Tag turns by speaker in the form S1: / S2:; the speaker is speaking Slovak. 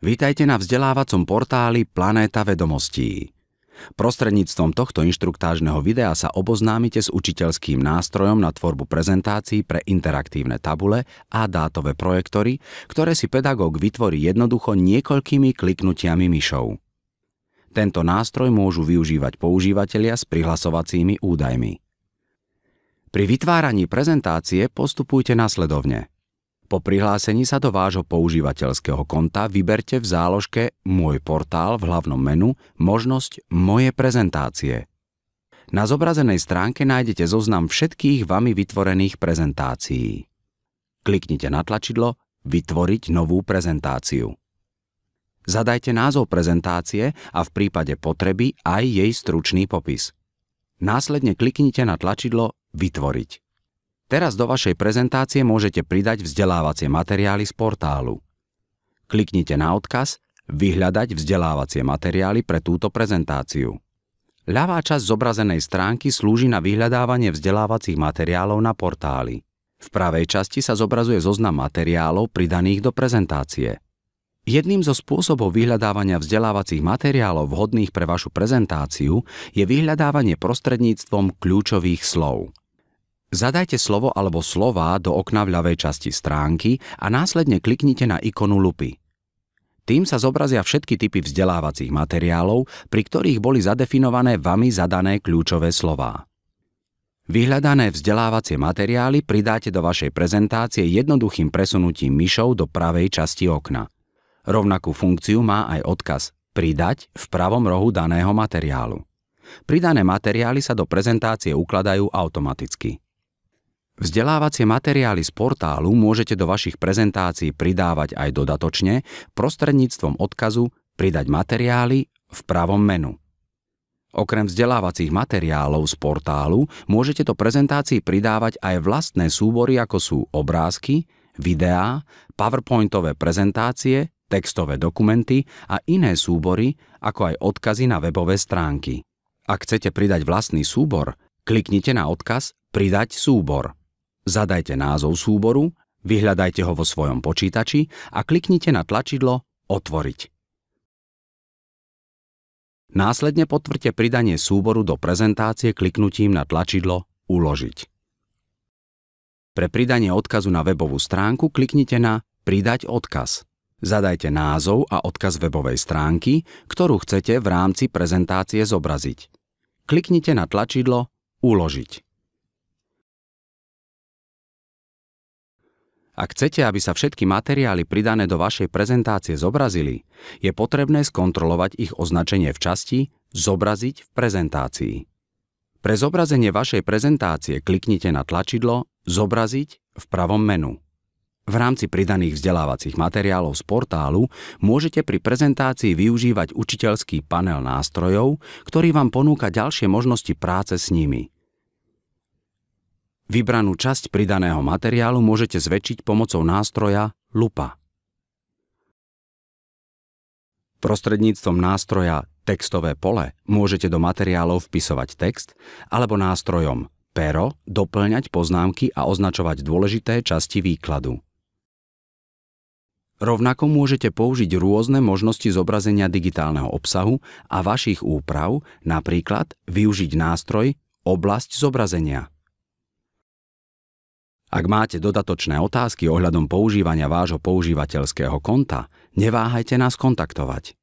S1: Vítajte na vzdelávacom portáli Planéta vedomostí. Prostredníctvom tohto inštruktážneho videa sa oboznámite s učiteľským nástrojom na tvorbu prezentácií pre interaktívne tabule a dátové projektory, ktoré si pedagóg vytvorí jednoducho niekoľkými kliknutiami myšou. Tento nástroj môžu využívať používatelia s prihlasovacími údajmi. Pri vytváraní prezentácie postupujte nasledovne. Po prihlásení sa do vášho používateľského konta vyberte v záložke Môj portál v hlavnom menu možnosť Moje prezentácie. Na zobrazenej stránke nájdete zoznam všetkých vami vytvorených prezentácií. Kliknite na tlačidlo Vytvoriť novú prezentáciu. Zadajte názov prezentácie a v prípade potreby aj jej stručný popis. Následne kliknite na tlačidlo Vytvoriť. Teraz do vašej prezentácie môžete pridať vzdelávacie materiály z portálu. Kliknite na odkaz Vyhľadať vzdelávacie materiály pre túto prezentáciu. Ľavá časť zobrazenej stránky slúži na vyhľadávanie vzdelávacích materiálov na portáli. V pravej časti sa zobrazuje zoznam materiálov pridaných do prezentácie. Jedným zo spôsobov vyhľadávania vzdelávacích materiálov vhodných pre vašu prezentáciu je vyhľadávanie prostredníctvom kľúčových slov. Zadajte slovo alebo slová do okna v ľavej časti stránky a následne kliknite na ikonu lupy. Tým sa zobrazia všetky typy vzdelávacích materiálov, pri ktorých boli zadefinované vami zadané kľúčové slová. Vyhľadané vzdelávacie materiály pridáte do vašej prezentácie jednoduchým presunutím myšou do pravej časti okna. Rovnakú funkciu má aj odkaz Pridať v pravom rohu daného materiálu. Pridané materiály sa do prezentácie ukladajú automaticky. Vzdelávacie materiály z portálu môžete do vašich prezentácií pridávať aj dodatočne prostredníctvom odkazu Pridať materiály v pravom menu. Okrem vzdelávacích materiálov z portálu môžete do prezentácií pridávať aj vlastné súbory, ako sú obrázky, videá, PowerPointové prezentácie, textové dokumenty a iné súbory, ako aj odkazy na webové stránky. Ak chcete pridať vlastný súbor, kliknite na odkaz Pridať súbor. Zadajte názov súboru, vyhľadajte ho vo svojom počítači a kliknite na tlačidlo Otvoriť. Následne potvrďte pridanie súboru do prezentácie kliknutím na tlačidlo Uložiť. Pre pridanie odkazu na webovú stránku kliknite na Pridať odkaz. Zadajte názov a odkaz webovej stránky, ktorú chcete v rámci prezentácie zobraziť. Kliknite na tlačidlo Uložiť. Ak chcete, aby sa všetky materiály pridané do vašej prezentácie zobrazili, je potrebné skontrolovať ich označenie v časti Zobraziť v prezentácii. Pre zobrazenie vašej prezentácie kliknite na tlačidlo Zobraziť v pravom menu. V rámci pridaných vzdelávacích materiálov z portálu môžete pri prezentácii využívať učiteľský panel nástrojov, ktorý vám ponúka ďalšie možnosti práce s nimi. Vybranú časť pridaného materiálu môžete zväčšiť pomocou nástroja Lupa. Prostredníctvom nástroja Textové pole môžete do materiálov vpisovať text alebo nástrojom Pero doplňať poznámky a označovať dôležité časti výkladu. Rovnako môžete použiť rôzne možnosti zobrazenia digitálneho obsahu a vašich úprav, napríklad využiť nástroj Oblasť zobrazenia. Ak máte dodatočné otázky ohľadom používania vášho používateľského konta, neváhajte nás kontaktovať.